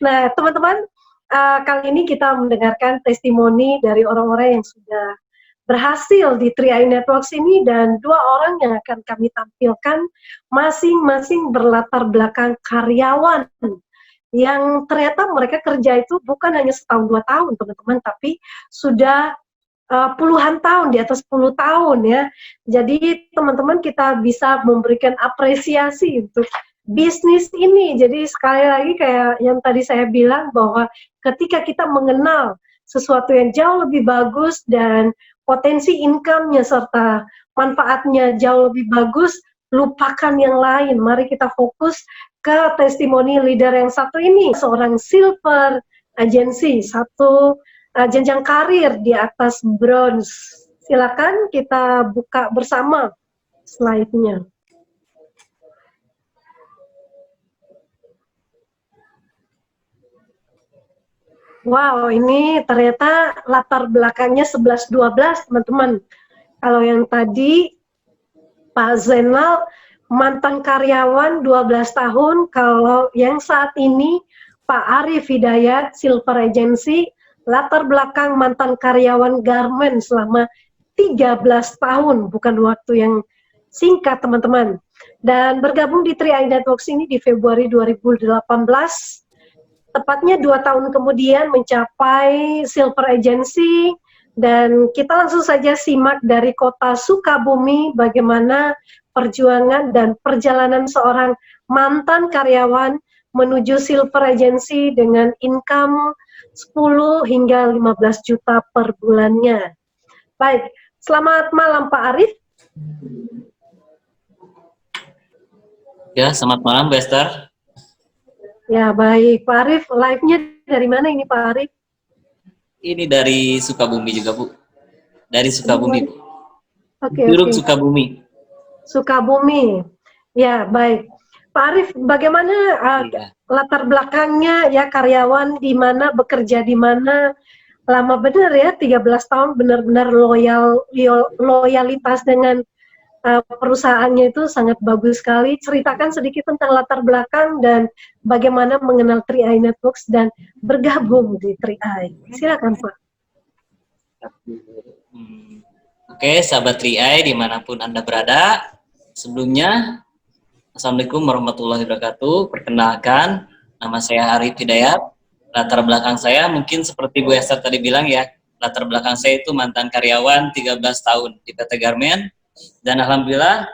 Nah, teman-teman, kali ini kita mendengarkan testimoni dari orang-orang yang sudah berhasil di 3i Networks ini, dan dua orang yang akan kami tampilkan masing-masing berlatar belakang karyawan yang ternyata mereka kerja itu bukan hanya setahun 2 tahun teman-teman, tapi sudah puluhan tahun, di atas 10 tahun ya. Jadi teman-teman kita bisa memberikan apresiasi untuk bisnis ini. Jadi sekali lagi kayak yang tadi saya bilang, bahwa ketika kita mengenal sesuatu yang jauh lebih bagus dan potensi income-nya serta manfaatnya jauh lebih bagus, lupakan yang lain. Mari kita fokus ke testimoni leader yang satu ini, seorang silver agency, satu jenjang karir di atas bronze. Silakan kita buka bersama slide-nya. Wow, ini ternyata latar belakangnya 11-12 teman-teman. Kalau yang tadi Pak Zainal mantan karyawan 12 tahun, kalau yang saat ini Pak Arif Hidayat Silver Agency, latar belakang mantan karyawan garment selama 13 tahun, bukan waktu yang singkat teman-teman. Dan bergabung di 3i Networks ini di Februari 2018, tepatnya 2 tahun kemudian mencapai Silver Agency. Dan kita langsung saja simak dari kota Sukabumi bagaimana perjuangan dan perjalanan seorang mantan karyawan menuju Silver Agency dengan income 10 hingga 15 juta per bulannya. Baik, selamat malam Pak Arif. Ya, selamat malam Bu Esther. Ya baik, Pak Arif, live-nya dari mana ini Pak Arif? Ini dari Sukabumi juga Bu. Dari Sukabumi Bu. Oke. Sukabumi. Sukabumi. Ya baik. Pak Arif, bagaimana latar belakangnya ya, karyawan di mana, bekerja di mana, lama benar ya, 13 tahun benar-benar loyalitas dengan perusahaannya itu sangat bagus sekali. Ceritakan sedikit tentang latar belakang dan bagaimana mengenal 3i Networks dan bergabung di 3i. Silakan Pak. Oke, sahabat 3i dimanapun Anda berada. Sebelumnya, Assalamualaikum warahmatullahi wabarakatuh. Perkenalkan, nama saya Arif Hidayat. Latar belakang saya mungkin seperti Bu Esther tadi bilang ya, latar belakang saya itu mantan karyawan 13 tahun di PT Garment. Dan alhamdulillah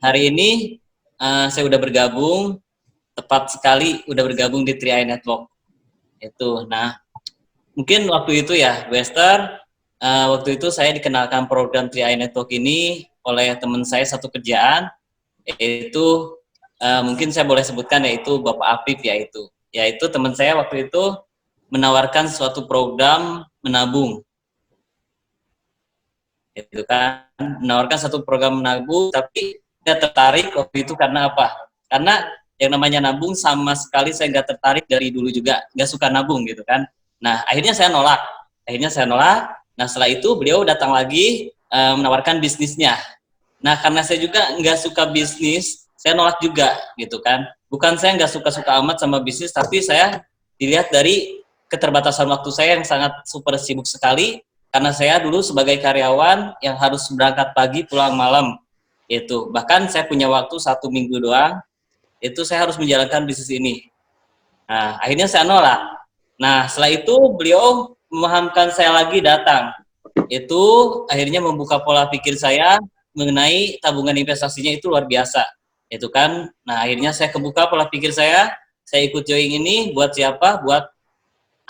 hari ini saya udah bergabung, tepat sekali udah bergabung di 3i Network. Itu, nah mungkin waktu itu ya, Bu Esther, waktu itu saya dikenalkan program 3i Network ini oleh teman saya satu kerjaan, yaitu mungkin saya boleh sebutkan, yaitu Bapak Apip, yaitu teman saya waktu itu menawarkan suatu program menabung. Itu kan, menawarkan satu program menabung, tapi tidak tertarik waktu itu karena apa? Karena yang namanya nabung sama sekali saya nggak tertarik dari dulu juga, nggak suka nabung gitu kan. Nah akhirnya saya nolak. Nah setelah itu beliau datang lagi menawarkan bisnisnya. Nah karena saya juga nggak suka bisnis, saya nolak juga gitu kan. Bukan saya nggak suka-suka amat sama bisnis, tapi saya dilihat dari keterbatasan waktu saya yang sangat super sibuk sekali. Karena saya dulu sebagai karyawan yang harus berangkat pagi pulang malam, itu bahkan saya punya waktu 1 minggu doang, itu saya harus menjalankan bisnis ini. Nah akhirnya saya nolak. Nah setelah itu beliau memahamkan saya lagi datang, itu akhirnya membuka pola pikir saya mengenai tabungan investasinya itu luar biasa, itu kan. Nah akhirnya saya kebuka pola pikir saya ikut join ini buat siapa? Buat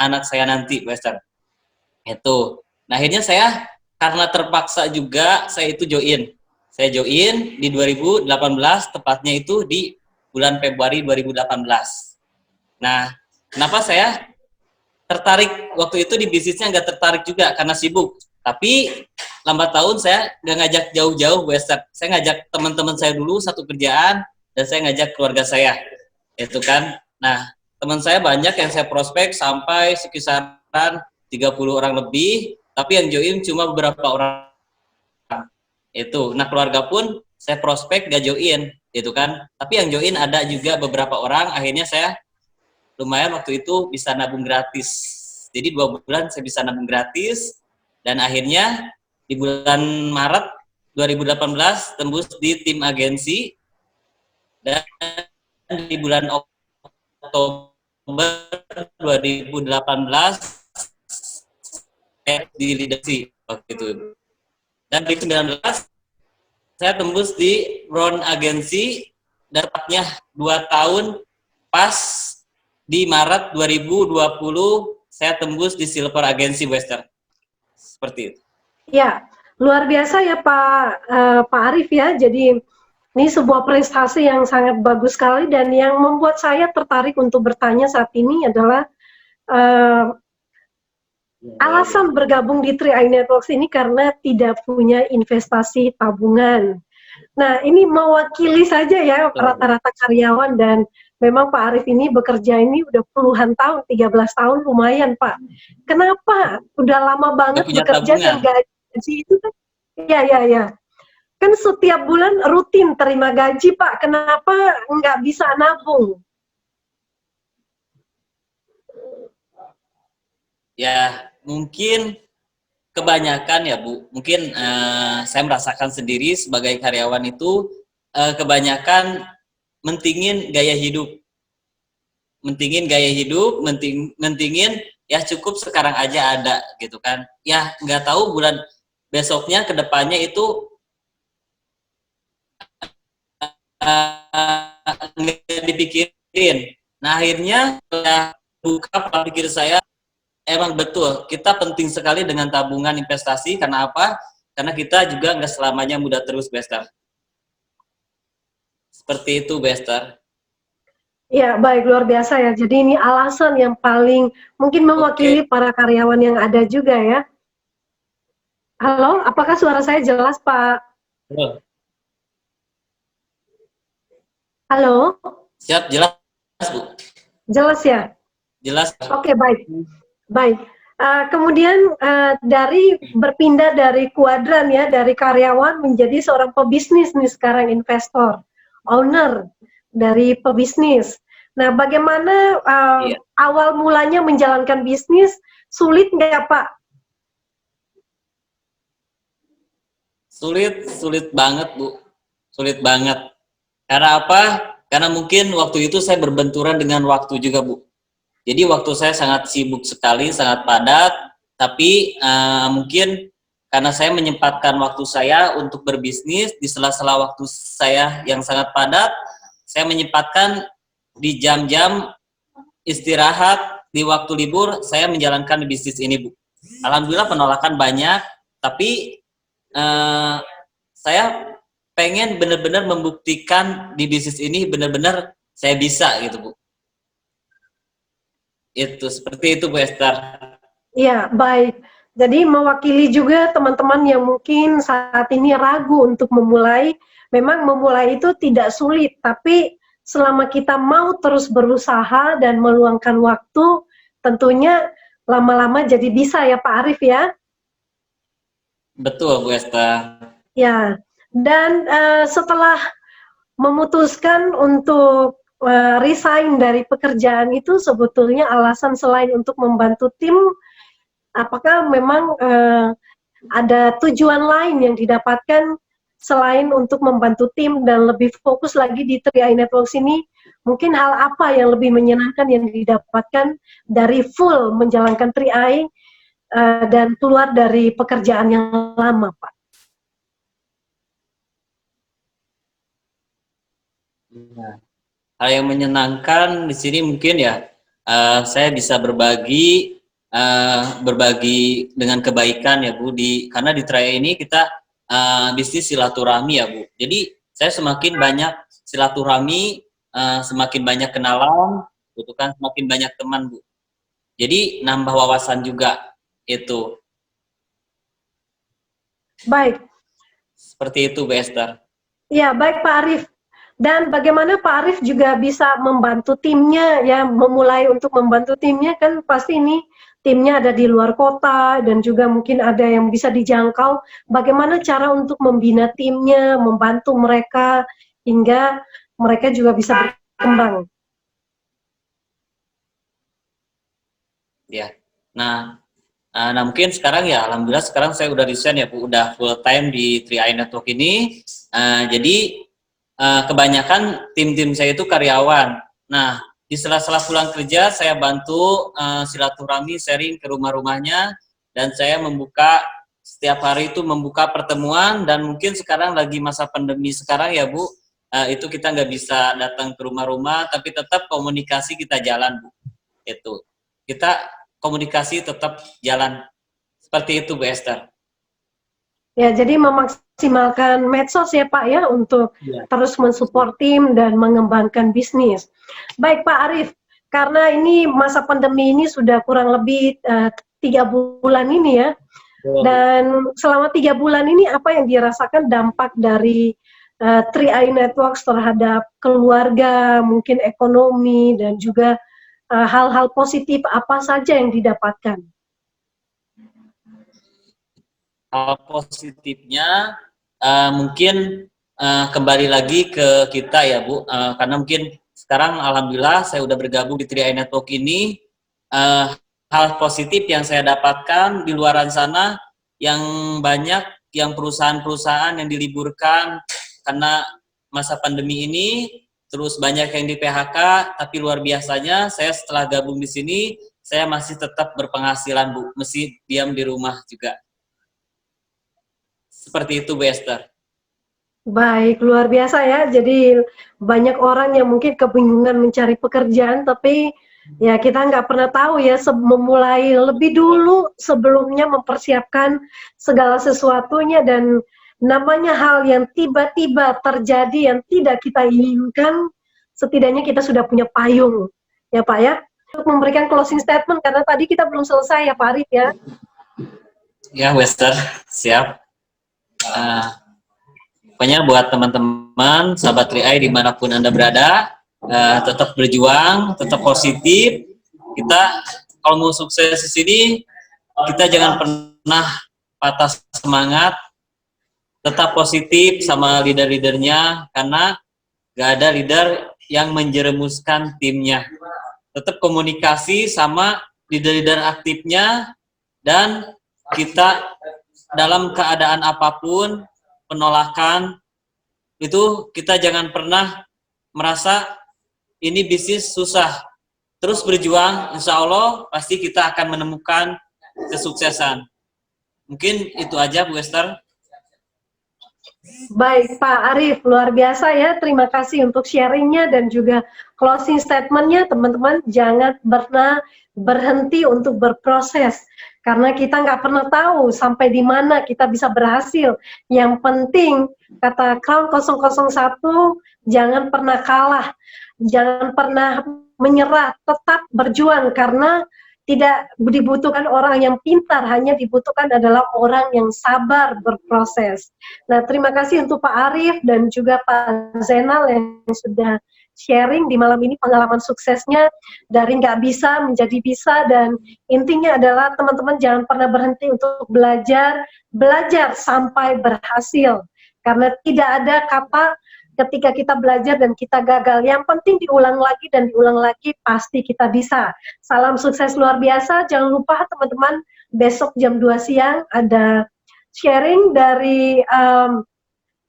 anak saya nanti, Western. Itu. Nah akhirnya saya karena terpaksa juga saya itu join. Saya join di 2018, tepatnya itu di bulan Februari 2018. Nah, kenapa saya tertarik waktu itu di bisnisnya, nggak tertarik juga karena sibuk. Tapi lambat tahun saya nggak ngajak jauh-jauh, Western. Saya ngajak teman-teman saya dulu satu kerjaan, dan saya ngajak keluarga saya. Itu kan. Nah, teman saya banyak yang saya prospek sampai sekisaran 30 orang lebih, tapi yang join cuma beberapa orang. Itu. Nah, keluarga pun saya prospek gak join, gitu kan. Tapi yang join ada juga beberapa orang, akhirnya saya lumayan waktu itu bisa nabung gratis. Jadi 2 bulan saya bisa nabung gratis, dan akhirnya di bulan Maret 2018 tembus di tim agensi, dan di bulan Oktober 2018 di leadership waktu itu. Dan di 19 saya tembus di Brown Agency, dapatnya 2 tahun, pas di Maret 2020 saya tembus di Silver Agency Western. Seperti itu. Ya, luar biasa ya Pak Arief ya. Jadi ini sebuah prestasi yang sangat bagus sekali, dan yang membuat saya tertarik untuk bertanya saat ini adalah alasan bergabung di 3i Networks ini karena tidak punya investasi tabungan. Nah, ini mewakili saja ya rata-rata karyawan, dan memang Pak Arief ini bekerja ini udah puluhan tahun, 13 tahun, lumayan Pak. Kenapa? Udah lama banget bekerja dan gaji itu kan, ya. Kan setiap bulan rutin terima gaji Pak, kenapa nggak bisa nabung? Ya, mungkin kebanyakan ya Bu, mungkin saya merasakan sendiri sebagai karyawan itu kebanyakan mentingin gaya hidup, mentingin ya cukup sekarang aja ada gitu kan. Ya nggak tahu bulan besoknya kedepannya itu nggak dipikirin. Nah akhirnya ya buka pikir saya, emang betul, kita penting sekali dengan tabungan investasi. Karena apa? Karena kita juga nggak selamanya muda terus, Bester. Seperti itu, Bester. Ya, baik, luar biasa ya. Jadi ini alasan yang paling mungkin mewakili para karyawan yang ada juga ya. Halo, apakah suara saya jelas, Pak? Halo? Siap, jelas, Bu. Jelas ya? Jelas. Oke, baik. Baik. Kemudian dari berpindah dari kuadran ya, dari karyawan menjadi seorang pebisnis nih sekarang, investor, owner dari pebisnis. Nah, bagaimana awal mulanya menjalankan bisnis? Sulit nggak Pak? Sulit banget Bu, sulit banget. Karena apa? Karena mungkin waktu itu saya berbenturan dengan waktu juga Bu. Jadi waktu saya sangat sibuk sekali, sangat padat, tapi mungkin karena saya menyempatkan waktu saya untuk berbisnis, di sela-sela waktu saya yang sangat padat, saya menyempatkan di jam-jam istirahat, di waktu libur, saya menjalankan bisnis ini Bu. Alhamdulillah penolakan banyak, tapi saya pengen benar-benar membuktikan di bisnis ini benar-benar saya bisa gitu Bu. Itu seperti itu Bu Esther. Iya, baik. Jadi mewakili juga teman-teman yang mungkin saat ini ragu untuk memulai. Memang memulai itu tidak sulit, tapi selama kita mau terus berusaha dan meluangkan waktu, tentunya lama-lama jadi bisa ya Pak Arief ya. Betul Bu Esther. Ya, dan setelah memutuskan untuk resign dari pekerjaan itu, sebetulnya alasan selain untuk membantu tim, apakah memang ada tujuan lain yang didapatkan selain untuk membantu tim dan lebih fokus lagi di 3i Networks ini? Mungkin hal apa yang lebih menyenangkan yang didapatkan dari full menjalankan 3i dan keluar dari pekerjaan yang lama, Pak? Hal yang menyenangkan di sini mungkin ya saya bisa berbagi dengan kebaikan ya Bu, karena di 3i ini kita bisnis silaturahmi ya Bu. Jadi saya semakin banyak silaturahmi, semakin banyak kenalan, gitu kan, semakin banyak teman Bu. Jadi nambah wawasan juga itu. Baik. Seperti itu Bu Esther. Ya, baik Pak Arief. Dan bagaimana Pak Arief juga bisa membantu timnya ya, memulai untuk membantu timnya, kan pasti ini timnya ada di luar kota dan juga mungkin ada yang bisa dijangkau. Bagaimana cara untuk membina timnya, membantu mereka hingga mereka juga bisa berkembang? Ya. Nah, nah mungkin sekarang ya, alhamdulillah sekarang saya udah resign ya Bu, udah full time di 3i Network ini. Jadi kebanyakan tim-tim saya itu karyawan. Nah, di sela-sela pulang kerja saya bantu silaturahmi, sharing ke rumah-rumahnya, dan saya membuka setiap hari itu membuka pertemuan. Dan mungkin sekarang lagi masa pandemi sekarang ya Bu, itu kita nggak bisa datang ke rumah-rumah, tapi tetap komunikasi kita jalan Bu. Itu kita komunikasi tetap jalan seperti itu Bu Esther. Ya, jadi memaksimalkan medsos ya Pak ya untuk Ya. terus mensupport tim dan mengembangkan bisnis. Baik Pak Arief, karena ini masa pandemi ini sudah kurang lebih 3 bulan ini ya, dan selama 3 bulan ini apa yang dirasakan dampak dari 3i Networks terhadap keluarga, mungkin ekonomi, dan juga hal-hal positif apa saja yang didapatkan? Hal positifnya mungkin kembali lagi ke kita ya Bu, karena mungkin sekarang alhamdulillah saya udah bergabung di 3i Network ini. Hal positif yang saya dapatkan di luaran sana, yang banyak yang perusahaan-perusahaan yang diliburkan karena masa pandemi ini, terus banyak yang di PHK, tapi luar biasanya saya setelah gabung di sini saya masih tetap berpenghasilan Bu, mesti diam di rumah juga. Seperti itu Bu Esther. Baik, luar biasa ya. Jadi banyak orang yang mungkin kebingungan mencari pekerjaan, tapi ya kita nggak pernah tahu ya, memulai lebih dulu sebelumnya mempersiapkan segala sesuatunya, dan namanya hal yang tiba-tiba terjadi yang tidak kita inginkan, setidaknya kita sudah punya payung, ya Pak ya. Untuk memberikan closing statement, karena tadi kita belum selesai ya Pak Arif ya. Ya Bu Esther, siap. Pokoknya buat teman-teman, sahabat 3i dimanapun Anda berada, tetap berjuang, tetap positif. Kita kalau mau sukses di sini, kita jangan pernah patah semangat, tetap positif sama leader-leadernya, karena gak ada leader yang menjerumuskan timnya. Tetap komunikasi sama leader-leader aktifnya, dan kita dalam keadaan apapun, penolakan, itu kita jangan pernah merasa ini bisnis susah. Terus berjuang, insya Allah pasti kita akan menemukan kesuksesan. Mungkin itu aja Bu Esther. Baik Pak Arief, luar biasa ya, terima kasih untuk sharingnya dan juga closing statementnya. Teman-teman jangan pernah berhenti untuk berproses, karena kita nggak pernah tahu sampai di mana kita bisa berhasil. Yang penting, kata Crown 001, jangan pernah kalah, jangan pernah menyerah, tetap berjuang, karena tidak dibutuhkan orang yang pintar, hanya dibutuhkan adalah orang yang sabar berproses. Nah, terima kasih untuk Pak Arief dan juga Pak Zainal yang sudah sharing di malam ini pengalaman suksesnya dari nggak bisa menjadi bisa, dan intinya adalah teman-teman jangan pernah berhenti untuk belajar, belajar sampai berhasil. Karena tidak ada kata ketika kita belajar dan kita gagal. Yang penting diulang lagi dan diulang lagi, pasti kita bisa. Salam sukses luar biasa. Jangan lupa teman-teman, besok jam 2 siang ada sharing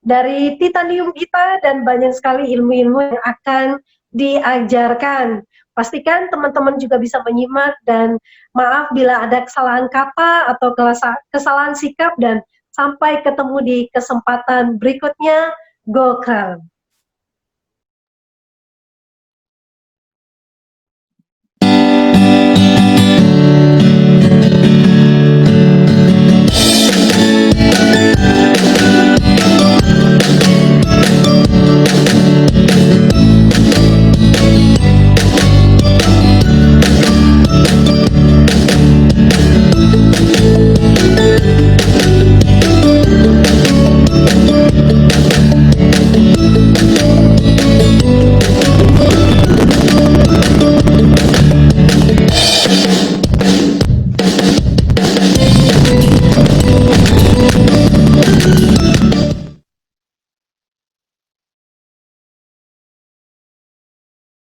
dari titanium kita, dan banyak sekali ilmu-ilmu yang akan diajarkan. Pastikan teman-teman juga bisa menyimak, dan maaf bila ada kesalahan kata atau kesalahan sikap, dan sampai ketemu di kesempatan berikutnya. Go Crown!